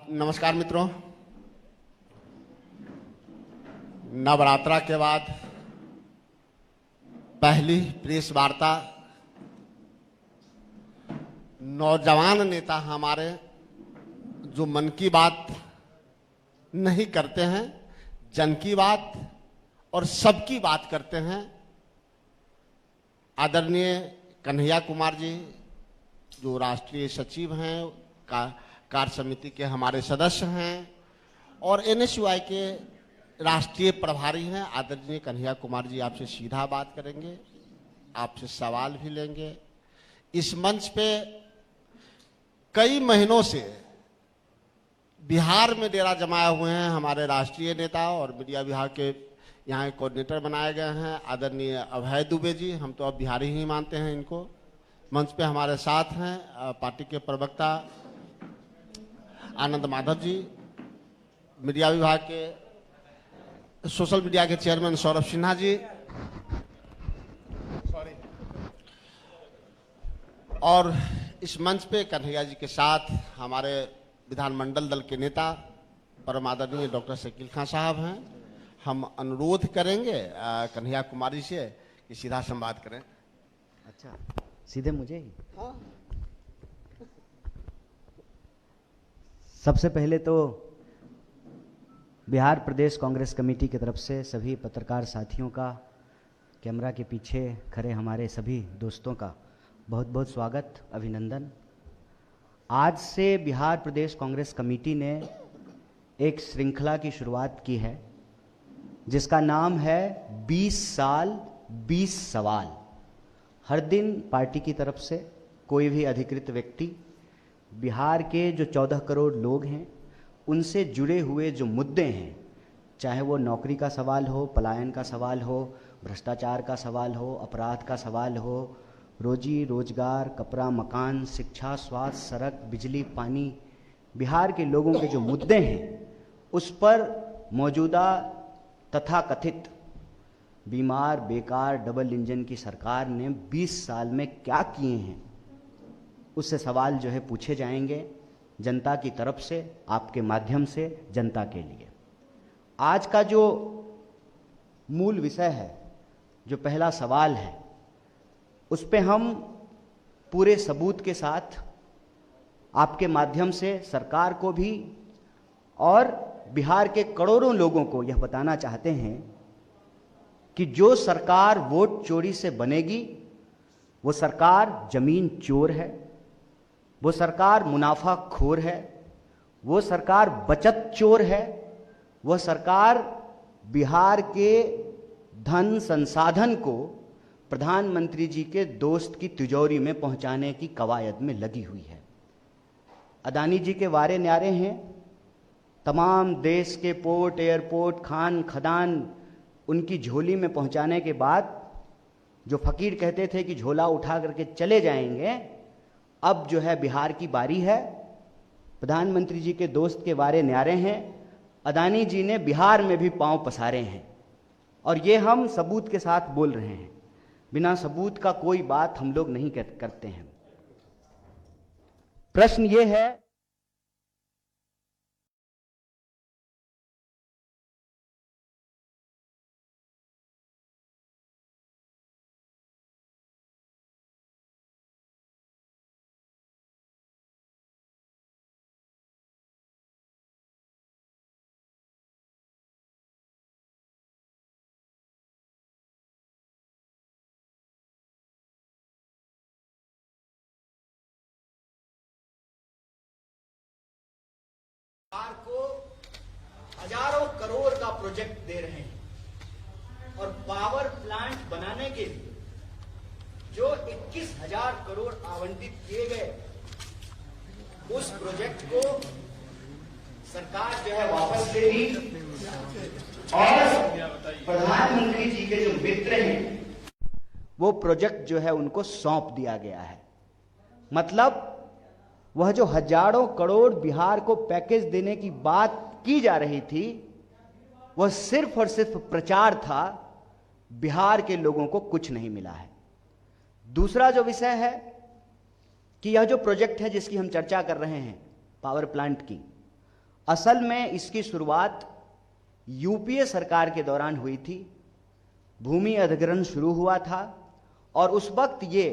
नमस्कार मित्रों, नवरात्रा के बाद पहली प्रेस वार्ता नौजवान नेता हमारे जो मन की बात नहीं करते हैं, जन की बात और सबकी बात करते हैं, आदरणीय कन्हैया कुमार जी जो राष्ट्रीय सचिव हैं, कार्य समिति के हमारे सदस्य हैं और एनएसयूआई के राष्ट्रीय प्रभारी हैं। आदरणीय कन्हैया कुमार जी आपसे सीधा बात करेंगे, आपसे सवाल भी लेंगे। इस मंच पे कई महीनों से बिहार में डेरा जमाए हुए हैं हमारे राष्ट्रीय नेता और मीडिया विभाग के यहाँ कोऑर्डिनेटर बनाए गए हैं आदरणीय अभय दुबे जी। हम तो अब बिहारी ही मानते हैं इनको। मंच पे हमारे साथ हैं पार्टी के प्रवक्ता आनंद माधव जी, मीडिया विभाग के सोशल मीडिया के चेयरमैन सौरभ सिन्हा जी, और इस मंच पे कन्हैया जी के साथ हमारे विधानमंडल दल के नेता परम आदरणीय डॉक्टर शकील खान साहब हैं। हम अनुरोध करेंगे कन्हैया कुमारी से कि सीधा संवाद करें। अच्छा, सीधे मुझे ही? हाँ। सबसे पहले तो बिहार प्रदेश कांग्रेस कमेटी की तरफ से सभी पत्रकार साथियों का, कैमरा के पीछे खड़े हमारे सभी दोस्तों का बहुत बहुत स्वागत, अभिनंदन। आज से बिहार प्रदेश कांग्रेस कमेटी ने एक श्रृंखला की शुरुआत की है जिसका नाम है 20 साल 20 सवाल। हर दिन पार्टी की तरफ से कोई भी अधिकृत व्यक्ति बिहार के जो 14 करोड़ लोग हैं उनसे जुड़े हुए जो मुद्दे हैं, चाहे वो नौकरी का सवाल हो, पलायन का सवाल हो, भ्रष्टाचार का सवाल हो, अपराध का सवाल हो, रोजी रोजगार, कपड़ा मकान, शिक्षा, स्वास्थ्य, सड़क, बिजली, पानी, बिहार के लोगों के जो मुद्दे हैं उस पर मौजूदा तथाकथित बीमार, बेकार, डबल इंजन की सरकार ने 20 साल में क्या किए हैं उससे सवाल जो है पूछे जाएंगे जनता की तरफ से, आपके माध्यम से जनता के लिए। आज का जो मूल विषय है, जो पहला सवाल है, उस पे हम पूरे सबूत के साथ आपके माध्यम से सरकार को भी और बिहार के करोड़ों लोगों को यह बताना चाहते हैं कि जो सरकार वोट चोरी से बनेगी वो सरकार जमीन चोर है, वो सरकार मुनाफाखोर है, वो सरकार बचत चोर है, वो सरकार बिहार के धन संसाधन को प्रधानमंत्री जी के दोस्त की तिजोरी में पहुंचाने की कवायद में लगी हुई है। अदानी जी के वारे न्यारे हैं, तमाम देश के पोर्ट, एयरपोर्ट, खान खदान उनकी झोली में पहुंचाने के बाद जो फकीर कहते थे कि झोला उठा करके चले जाएंगे, अब जो है बिहार की बारी है। प्रधानमंत्री जी के दोस्त के वारे न्यारे हैं, अदानी जी ने बिहार में भी पांव पसारे हैं और ये हम सबूत के साथ बोल रहे हैं। बिना सबूत का कोई बात हम लोग नहीं करते हैं। प्रश्न ये है सरकार को हजारों करोड़ का प्रोजेक्ट दे रहे हैं और पावर प्लांट बनाने के लिए जो 21,000 करोड़ आवंटित किए गए, उस प्रोजेक्ट को सरकार जो है वापस लेगी और प्रधानमंत्री जी के जो मित्र हैं वो प्रोजेक्ट जो है उनको सौंप दिया गया है। मतलब वह जो हजारों करोड़ बिहार को पैकेज देने की बात की जा रही थी, वह सिर्फ और सिर्फ प्रचार था, बिहार के लोगों को कुछ नहीं मिला है। दूसरा जो विषय है कि यह जो प्रोजेक्ट है जिसकी हम चर्चा कर रहे हैं पावर प्लांट की, असल में इसकी शुरुआत यूपीए सरकार के दौरान हुई थी। भूमि अधिग्रहण शुरू हुआ था और उस वक्त ये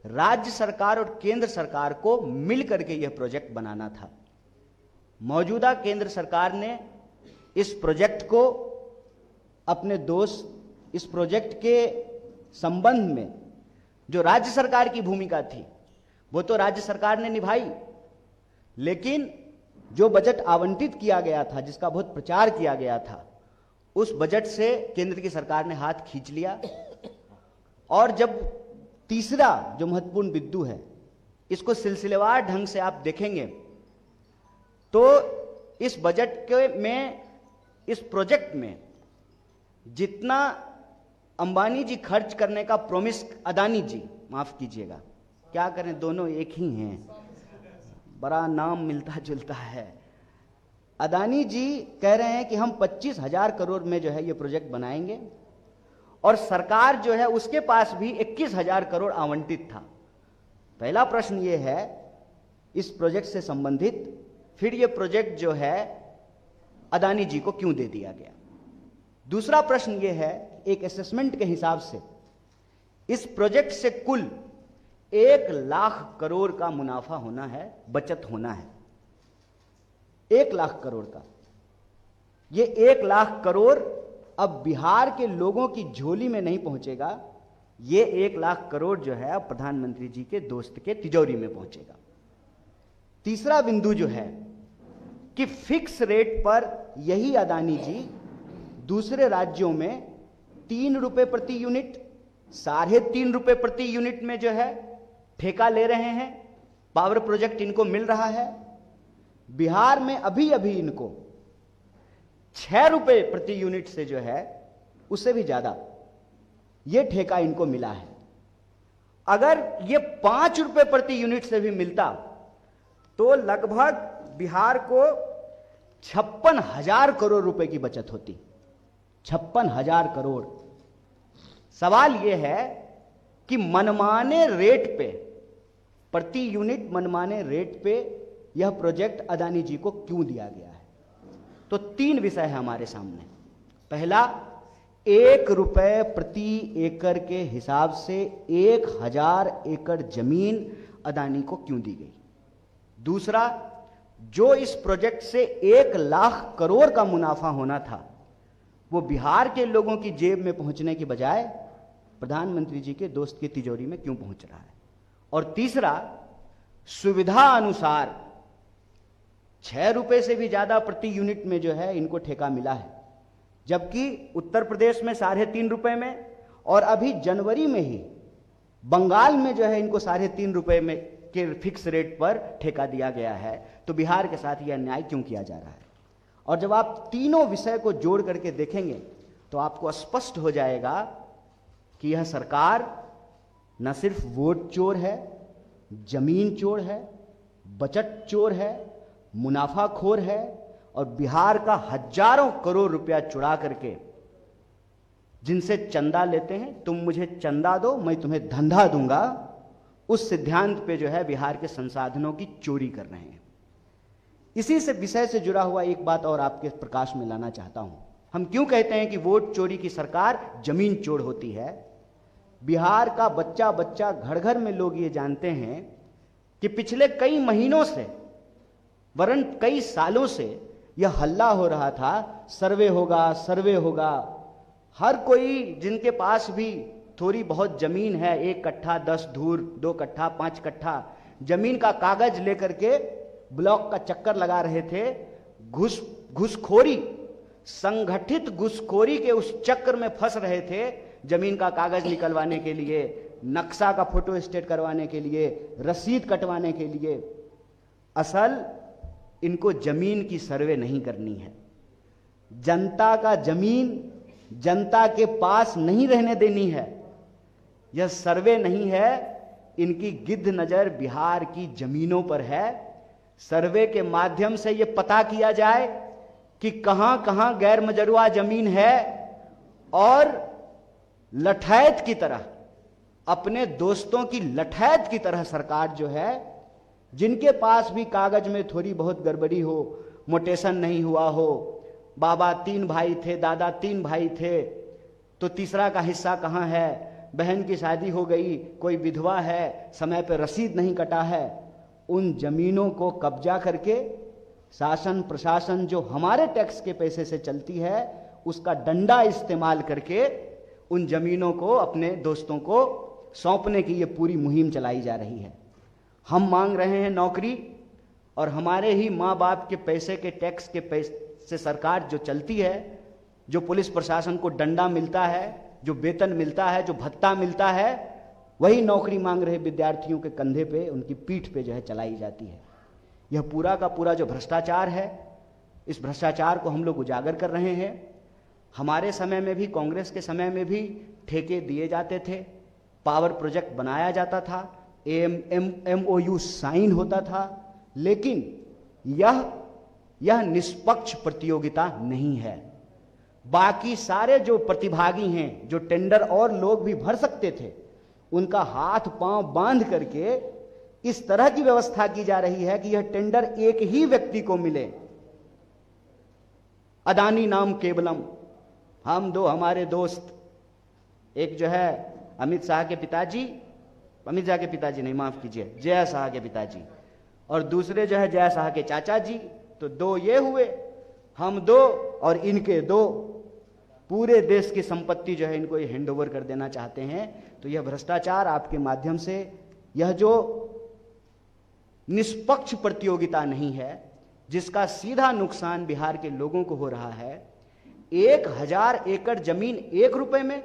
राज्य सरकार और केंद्र सरकार को मिल करके यह प्रोजेक्ट बनाना था। मौजूदा केंद्र सरकार ने इस प्रोजेक्ट को अपने दोस्त, इस प्रोजेक्ट के संबंध में जो राज्य सरकार की भूमिका थी वो तो राज्य सरकार ने निभाई, लेकिन जो बजट आवंटित किया गया था, जिसका बहुत प्रचार किया गया था, उस बजट से केंद्र की सरकार ने हाथ खींच लिया। और जब तीसरा जो महत्वपूर्ण बिंदु है, इसको सिलसिलेवार ढंग से आप देखेंगे तो इस बजट के में, इस प्रोजेक्ट में जितना अंबानी जी खर्च करने का प्रॉमिस, अदानी जी, माफ कीजिएगा, क्या करें दोनों एक ही हैं, बड़ा नाम मिलता जुलता है। अदानी जी कह रहे हैं कि हम 25,000 करोड़ में जो है ये प्रोजेक्ट बनाएंगे, और सरकार जो है उसके पास भी 21,000 करोड़ आवंटित था। पहला प्रश्न ये है इस प्रोजेक्ट से संबंधित, फिर ये प्रोजेक्ट जो है अदानी जी को क्यों दे दिया गया। दूसरा प्रश्न ये है, एक असेसमेंट के हिसाब से इस प्रोजेक्ट से कुल 1 लाख करोड़ का मुनाफा होना है, बचत होना है, 1 लाख करोड़ का। ये 1 लाख करोड़ अब बिहार के लोगों की झोली में नहीं पहुंचेगा, ये 1 लाख करोड़ जो है अब प्रधानमंत्री जी के दोस्त के तिजोरी में पहुंचेगा। तीसरा बिंदु जो है कि फिक्स रेट पर यही अदानी जी दूसरे राज्यों में 3 रुपए प्रति यूनिट, 3.5 रुपए प्रति यूनिट में जो है ठेका ले रहे हैं, पावर प्रोजेक्ट इनको मिल रहा है। बिहार में अभी अभी इनको 6 रुपए प्रति यूनिट से जो है उससे भी ज्यादा ये ठेका इनको मिला है। अगर ये 5 रुपए प्रति यूनिट से भी मिलता तो लगभग बिहार को 56,000 करोड़ रुपए की बचत होती, 56,000 करोड़। सवाल यह है कि मनमाने रेट पे, प्रति यूनिट मनमाने रेट पे यह प्रोजेक्ट अदानी जी को क्यों दिया गया है। तो 3 विषय है हमारे सामने। पहला, 1 रुपए प्रति एकड़ के हिसाब से 1,000 एकड़ जमीन अदानी को क्यों दी गई। दूसरा, जो इस प्रोजेक्ट से 1 लाख करोड़ का मुनाफा होना था वो बिहार के लोगों की जेब में पहुंचने की बजाय प्रधानमंत्री जी के दोस्त की तिजोरी में क्यों पहुंच रहा है। और तीसरा, सुविधा अनुसार 6 रुपए से भी ज्यादा प्रति यूनिट में जो है इनको ठेका मिला है, जबकि उत्तर प्रदेश में 3.5 रुपए में, और अभी जनवरी में ही बंगाल में जो है इनको 3.5 रुपए में के फिक्स रेट पर ठेका दिया गया है। तो बिहार के साथ यह अन्याय क्यों किया जा रहा है। और जब आप तीनों विषय को जोड़ करके देखेंगे तो आपको स्पष्ट हो जाएगा कि यह सरकार न सिर्फ वोट चोर है, जमीन चोर है, बचत चोर है, मुनाफाखोर है, और बिहार का हजारों करोड़ रुपया चुरा करके जिनसे चंदा लेते हैं, तुम मुझे चंदा दो मैं तुम्हें धंधा दूंगा, उस सिद्धांत पे जो है बिहार के संसाधनों की चोरी कर रहे हैं। इसी से विषय से जुड़ा हुआ एक बात और आपके प्रकाश में लाना चाहता हूं। हम क्यों कहते हैं कि वोट चोरी की सरकार जमीन चोर होती है। बिहार का बच्चा बच्चा, घर घर में लोग ये जानते हैं कि पिछले कई महीनों से, वरन कई सालों से यह हल्ला हो रहा था, सर्वे होगा, सर्वे होगा। हर कोई जिनके पास भी थोड़ी बहुत जमीन है, 1 कट्ठा 10 धूर, 2 कट्ठा 5 कट्ठा जमीन का कागज लेकर के ब्लॉक का चक्कर लगा रहे थे। घुसखोरी, संगठित घुसखोरी के उस चक्कर में फंस रहे थे, जमीन का कागज निकलवाने के लिए, नक्शा का फोटो स्टेट करवाने के लिए, रसीद कटवाने के लिए। असल इनको जमीन की सर्वे नहीं करनी है। जनता का जमीन जनता के पास नहीं रहने देनी है। यह सर्वे नहीं है, इनकी गिद्ध नजर बिहार की जमीनों पर है। सर्वे के माध्यम से यह पता किया जाए कि कहां कहां गैर मजरूआ जमीन है, और लठैत की तरह, अपने दोस्तों की लठैत की तरह सरकार जो है, जिनके पास भी कागज में थोड़ी बहुत गड़बड़ी हो, मोटेशन नहीं हुआ हो, बाबा 3 भाई थे, दादा 3 भाई थे, तो तीसरा का हिस्सा कहाँ है, बहन की शादी हो गई, कोई विधवा है, समय पर रसीद नहीं कटा है, उन जमीनों को कब्जा करके शासन प्रशासन जो हमारे टैक्स के पैसे से चलती है उसका डंडा इस्तेमाल करके उन जमीनों को अपने दोस्तों को सौंपने की ये पूरी मुहिम चलाई जा रही है। हम मांग रहे हैं नौकरी, और हमारे ही माँ बाप के पैसे के टैक्स के पैसे से सरकार जो चलती है, जो पुलिस प्रशासन को डंडा मिलता है, जो वेतन मिलता है, जो भत्ता मिलता है, वही नौकरी मांग रहे विद्यार्थियों के कंधे पे, उनकी पीठ पे जो है चलाई जाती है। यह पूरा का पूरा जो भ्रष्टाचार है, इस भ्रष्टाचार को हम लोग उजागर कर रहे हैं। हमारे समय में भी, कांग्रेस के समय में भी ठेके दिए जाते थे, पावर प्रोजेक्ट बनाया जाता था, MOU साइन होता था, लेकिन यह निष्पक्ष प्रतियोगिता नहीं है। बाकी सारे जो प्रतिभागी हैं, जो टेंडर और लोग भी भर सकते थे, उनका हाथ पांव बांध करके इस तरह की व्यवस्था की जा रही है कि यह टेंडर एक ही व्यक्ति को मिले। अदानी नाम केवलम। हम दो हमारे दोस्त, एक जो है अमित शाह के पिताजी नहीं, माफ कीजिए, जय शाह के पिताजी, और दूसरे जो है जय शाह के चाचा जी। तो 2 ये हुए, हम 2 और इनके 2, पूरे देश की संपत्ति जो है इनको ये हैंड ओवर कर देना चाहते हैं। तो यह भ्रष्टाचार आपके माध्यम से, यह जो निष्पक्ष प्रतियोगिता नहीं है, जिसका सीधा नुकसान बिहार के लोगों को हो रहा है। 1000 एकड़ जमीन 1 रुपए में।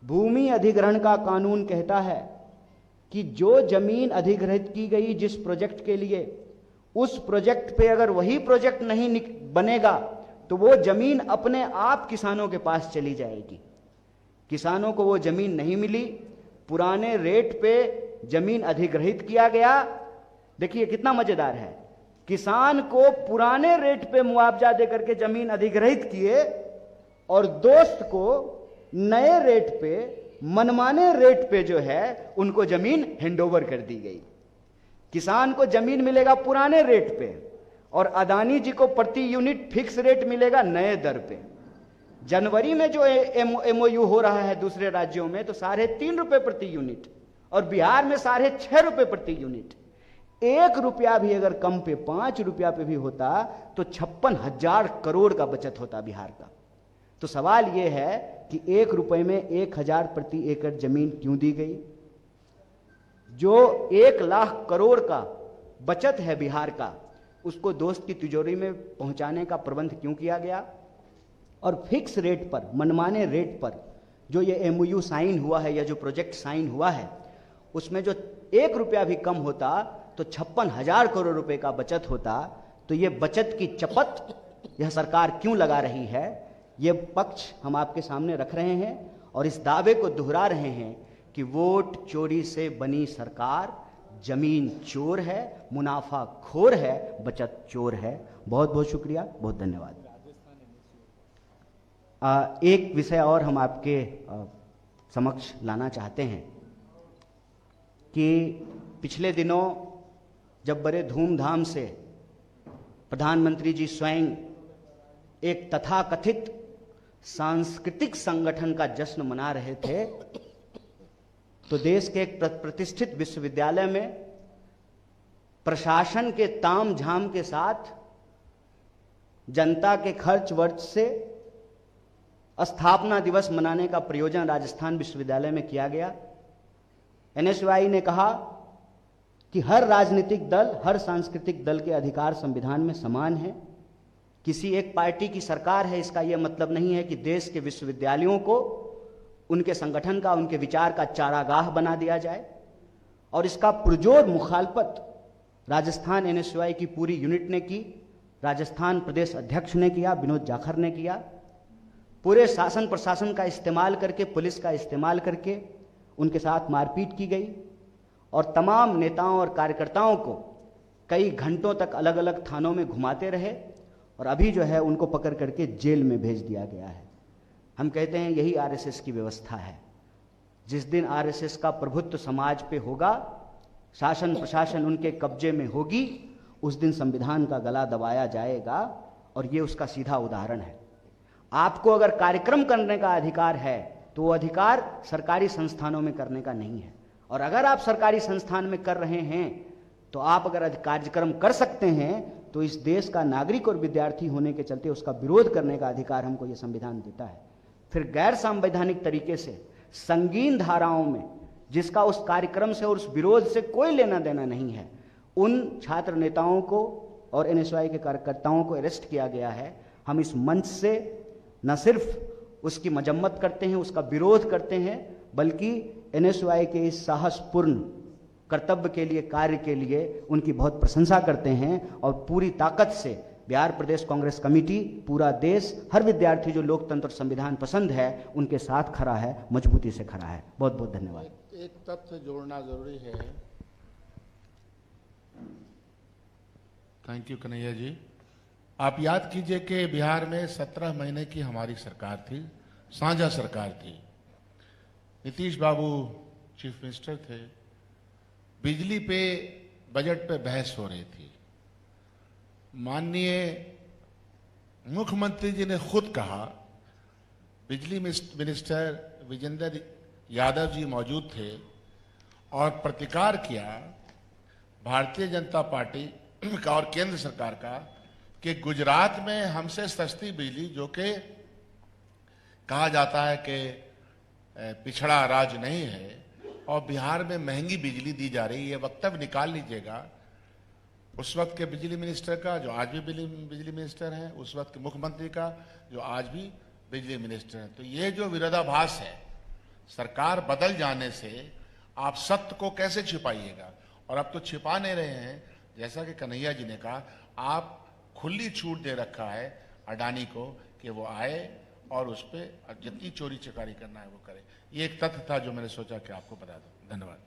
भूमि अधिग्रहण का कानून कहता है कि जो जमीन अधिग्रहित की गई जिस प्रोजेक्ट के लिए, उस प्रोजेक्ट पे अगर वही प्रोजेक्ट नहीं बनेगा तो वो जमीन अपने आप किसानों के पास चली जाएगी। किसानों को वो जमीन नहीं मिली, पुराने रेट पे जमीन अधिग्रहित किया गया। देखिए कितना मजेदार है, किसान को पुराने रेट पे मुआवजा देकर के जमीन अधिग्रहित किए और दोस्त को नए रेट पे, मनमाने रेट पे जो है उनको जमीन हैंडओवर कर दी गई। किसान को जमीन मिलेगा पुराने रेट पे और अदानी जी को प्रति यूनिट फिक्स रेट मिलेगा नए दर पे। जनवरी में जो MOU हो रहा है दूसरे राज्यों में तो 3.5 रुपए प्रति यूनिट और बिहार में 6.5 रुपए प्रति यूनिट। 1 रुपया भी अगर कम पे 5 रुपया पे भी होता तो 56,000 करोड़ का बचत होता बिहार का। तो सवाल यह है कि 1 रुपए में 1,000 प्रति एकड़ जमीन क्यों दी गई? जो 1 लाख करोड़ का बचत है बिहार का, उसको दोस्त की तिजोरी में पहुंचाने का प्रबंध क्यों किया गया? और फिक्स रेट पर, मनमाने रेट पर जो ये MOU साइन हुआ है या जो प्रोजेक्ट साइन हुआ है, उसमें जो 1 रुपया भी कम होता तो 56,000 करोड़ रुपए का बचत होता। तो ये बचत की चपत यह सरकार क्यों लगा रही है, ये पक्ष हम आपके सामने रख रहे हैं और इस दावे को दोहरा रहे हैं कि वोट चोरी से बनी सरकार जमीन चोर है, मुनाफा खोर है, बचत चोर है। बहुत बहुत शुक्रिया, बहुत धन्यवाद। एक विषय और हम आपके समक्ष लाना चाहते हैं कि पिछले दिनों जब बड़े धूमधाम से प्रधानमंत्री जी स्वयं एक तथाकथित सांस्कृतिक संगठन का जश्न मना रहे थे, तो देश के एक प्रतिष्ठित विश्वविद्यालय में प्रशासन के ताम झाम के साथ जनता के खर्च वर्च से स्थापना दिवस मनाने का प्रयोजन राजस्थान विश्वविद्यालय में किया गया। NSUI ने कहा कि हर राजनीतिक दल, हर सांस्कृतिक दल के अधिकार संविधान में समान है। किसी एक पार्टी की सरकार है इसका यह मतलब नहीं है कि देश के विश्वविद्यालयों को उनके संगठन का, उनके विचार का चारागाह बना दिया जाए। और इसका पुरजोर मुखालफत राजस्थान NSUI की पूरी यूनिट ने की, राजस्थान प्रदेश अध्यक्ष ने किया, विनोद जाखड़ ने किया। पूरे शासन प्रशासन का इस्तेमाल करके, पुलिस का इस्तेमाल करके उनके साथ मारपीट की गई और तमाम नेताओं और कार्यकर्ताओं को कई घंटों तक अलग अलग थानों में घुमाते रहे और अभी जो है उनको पकड़ करके जेल में भेज दिया गया है। हम कहते हैं यही RSS की व्यवस्था है। जिस दिन RSS का प्रभुत्व समाज पे होगा, शासन प्रशासन उनके कब्जे में होगी, उस दिन संविधान का गला दबाया जाएगा, और ये उसका सीधा उदाहरण है। आपको अगर कार्यक्रम करने का अधिकार है तो वो अधिकार सरकारी संस्थानों में करने का नहीं है, और अगर आप सरकारी संस्थान में कर रहे हैं तो आप अगर कार्यक्रम कर सकते हैं तो इस देश का नागरिक और विद्यार्थी होने के चलते उसका विरोध करने का अधिकार हमको ये संविधान देता है। फिर गैर संवैधानिक तरीके से संगीन धाराओं में जिसका उस कार्यक्रम से और उस विरोध से कोई लेना देना नहीं है, उन छात्र नेताओं को और एनएसयूआई के कार्यकर्ताओं को अरेस्ट किया गया है। हम इस मंच से न सिर्फ उसकी मजम्मत करते हैं, उसका विरोध करते हैं, बल्कि एनएसयूआई के इस साहसपूर्ण कर्तव्य के लिए, कार्य के लिए उनकी बहुत प्रशंसा करते हैं। और पूरी ताकत से बिहार प्रदेश कांग्रेस कमेटी, पूरा देश, हर विद्यार्थी जो लोकतंत्र और संविधान पसंद है उनके साथ खड़ा है, मजबूती से खड़ा है। बहुत बहुत धन्यवाद। एक तथ्य जोड़ना जरूरी है। Thank you Kanhaiya ji. आप याद कीजिए कि बिहार में 17 महीने की हमारी सरकार थी, साझा सरकार थी। नीतीश बाबू चीफ मिनिस्टर थे। बिजली पे, बजट पे बहस हो रही थी। माननीय मुख्यमंत्री जी ने खुद कहा, बिजली मिनिस्टर विजेंद्र यादव जी मौजूद थे और प्रतिकार किया भारतीय जनता पार्टी का और केंद्र सरकार का कि गुजरात में हमसे सस्ती बिजली, जो कि कहा जाता है कि पिछड़ा राज्य नहीं है, और बिहार में महंगी बिजली दी जा रही है। ये वक्तव्य निकाल लीजिएगा उस वक्त के बिजली मिनिस्टर का, जो आज भी बिजली मिनिस्टर हैं, उस वक्त के मुख्यमंत्री का, जो आज भी बिजली मिनिस्टर हैं। तो ये जो विरोधाभास है, सरकार बदल जाने से आप सत्य को कैसे छिपाइएगा? और अब तो छिपा नहीं रहे हैं। जैसा कि कन्हैया जी ने कहा, आप खुली छूट दे रखा है अडानी को कि वो आए और उस पर जितनी चोरी चकारी करना है वो करे। ये एक तथ्य था जो मैंने सोचा कि आपको बता दूं। धन्यवाद।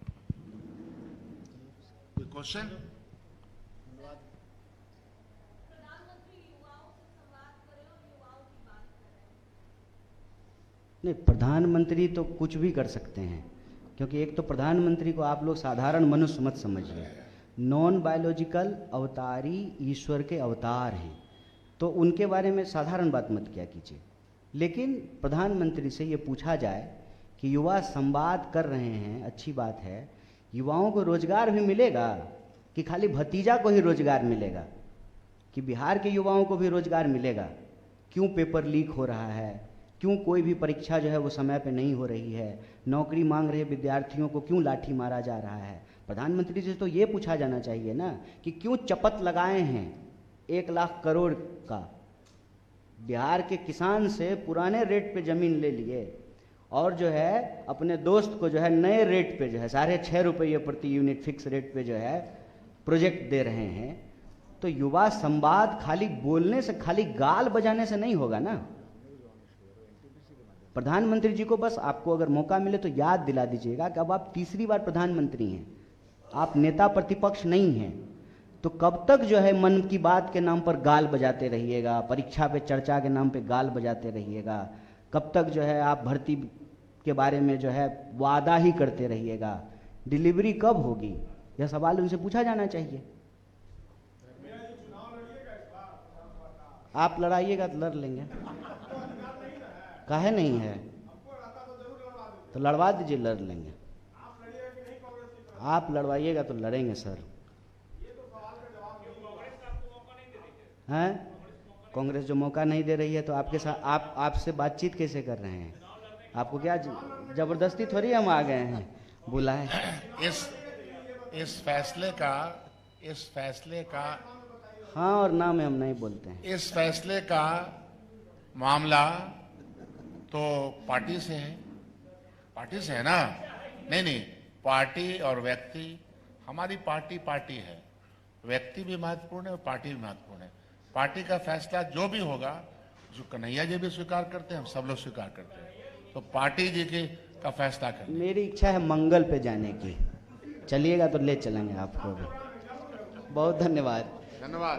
कोई क्वेश्चन? नहीं, प्रधानमंत्री तो कुछ भी कर सकते हैं, क्योंकि एक तो प्रधानमंत्री को आप लोग साधारण मनुष्य मत समझिए। नॉन बायोलॉजिकल अवतारी ईश्वर के अवतार हैं, तो उनके बारे में साधारण बात मत किया कीजिए। लेकिन प्रधानमंत्री से ये पूछा जाए कि युवा संवाद कर रहे हैं, अच्छी बात है, युवाओं को रोजगार भी मिलेगा कि खाली भतीजा को ही रोजगार मिलेगा, कि बिहार के युवाओं को भी रोजगार मिलेगा? क्यों पेपर लीक हो रहा है? क्यों कोई भी परीक्षा जो है वो समय पे नहीं हो रही है? नौकरी मांग रहे विद्यार्थियों को क्यों लाठी मारा जा रहा है? प्रधानमंत्री से तो ये पूछा जाना चाहिए ना कि क्यों चपत लगाए हैं 1 लाख करोड़ का? बिहार के किसान से पुराने रेट पे ज़मीन ले लिए और जो है अपने दोस्त को जो है नए रेट पे जो है 6.5 रुपये प्रति यूनिट फिक्स रेट पे जो है प्रोजेक्ट दे रहे हैं। तो युवा संवाद खाली बोलने से, खाली गाल बजाने से नहीं होगा ना। प्रधानमंत्री जी को बस आपको अगर मौका मिले तो याद दिला दीजिएगा कि अब आप तीसरी बार प्रधानमंत्री हैं, आप नेता प्रतिपक्ष नहीं हैं। तो कब तक जो है मन की बात के नाम पर गाल बजाते रहिएगा, परीक्षा पे चर्चा के नाम पे गाल बजाते रहिएगा? कब तक जो है आप भर्ती के बारे में जो है वादा ही करते रहिएगा? डिलीवरी कब होगी? यह सवाल उनसे पूछा जाना चाहिए। आप लड़ाइएगा तो लड़ लेंगे, काहे नहीं है? तो लड़वा दीजिए, लड़ लेंगे। आप लड़वाइएगा तो लड़ेंगे सर। हैं? कांग्रेस जो मौका नहीं दे रही है तो आपके साथ आपसे बातचीत कैसे कर रहे हैं? आपको क्या जबरदस्ती थोड़ी हम आ गए हैं बुलाए? इस फैसले का हाँ और ना में हम नहीं बोलते हैं। इस फैसले का मामला तो पार्टी से है ना? नहीं, पार्टी और व्यक्ति, हमारी पार्टी है, व्यक्ति भी महत्वपूर्ण है और पार्टी भी महत्वपूर्ण है। पार्टी का फैसला जो भी होगा, जो कन्हैया जी भी स्वीकार करते हैं, हम सब लोग स्वीकार करते हैं, तो पार्टी जी का फैसला करना। मेरी इच्छा है मंगल पे जाने की, चलिएगा तो ले चलेंगे आपको भी। बहुत धन्यवाद। धन्यवाद।